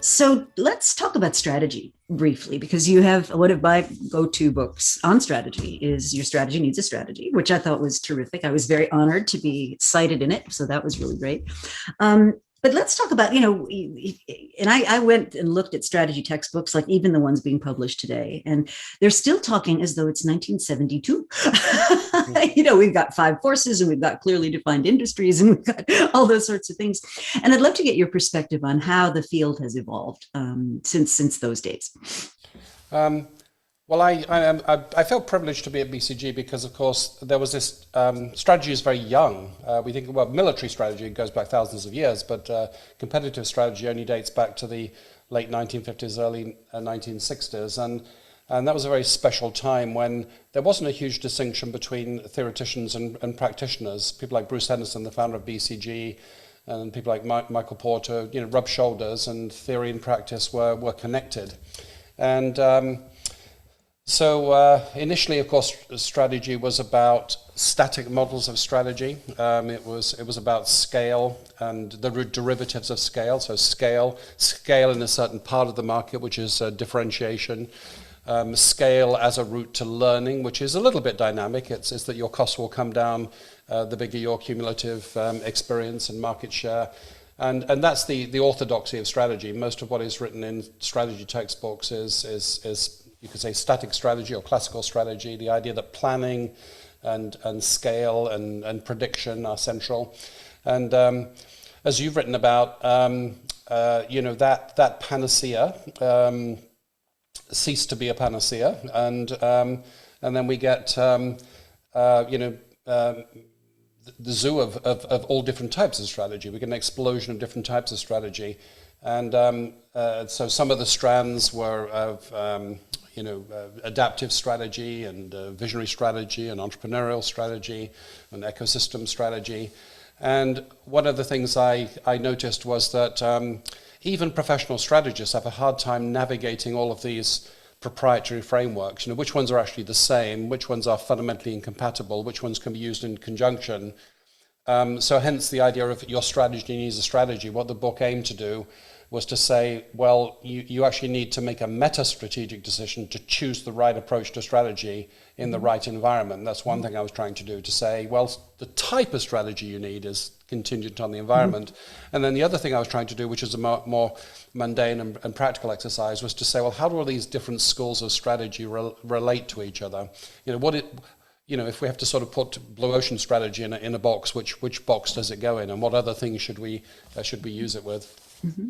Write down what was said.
So let's talk about strategy briefly, because you have one of my go-to books on strategy is Your Strategy Needs a Strategy, which I thought was terrific. I was very honored to be cited in it, so that was really great. But let's talk about, and I went and looked at strategy textbooks, like even the ones being published today, and they're still talking as though it's 1972. We've got five forces and we've got clearly defined industries and we've got all those sorts of things. And I'd love to get your perspective on how the field has evolved since those days. Um, well, I felt privileged to be at BCG because, of course, there was this strategy is very young. We think about military strategy, it goes back thousands of years, but competitive strategy only dates back to the late 1950s, early 1960s. And that was a very special time when there wasn't a huge distinction between theoreticians and practitioners. People like Bruce Henderson, the founder of BCG, and people like Michael Porter, rubbed shoulders, and theory and practice were connected. And so initially, of course, strategy was about static models of strategy. It was about scale and the derivatives of scale. So scale in a certain part of the market, which is differentiation. Scale as a route to learning, which is a little bit dynamic. It's that your costs will come down the bigger your cumulative experience and market share. And that's the orthodoxy of strategy. Most of what is written in strategy textbooks is you could say static strategy or classical strategy, the idea that planning and scale and prediction are central. And as you've written about, that panacea ceased to be a panacea, and then we get the zoo of all different types of strategy. We get an explosion of different types of strategy, and so some of the strands were of adaptive strategy and visionary strategy and entrepreneurial strategy and ecosystem strategy. And one of the things I noticed was that even professional strategists have a hard time navigating all of these proprietary frameworks. Which ones are actually the same, which ones are fundamentally incompatible, which ones can be used in conjunction. So hence the idea of your strategy needs a strategy. What the book aimed to do was to say, well, you actually need to make a meta-strategic decision to choose the right approach to strategy in the right environment. That's one thing I was trying to do, to say, well, the type of strategy you need is contingent on the environment. And then the other thing I was trying to do, which is a more mundane and practical exercise, was to say, well, how do all these different schools of strategy relate to each other? If we have to sort of put blue ocean strategy in a box, which box does it go in, and what other things should we use it with? Mm-hmm.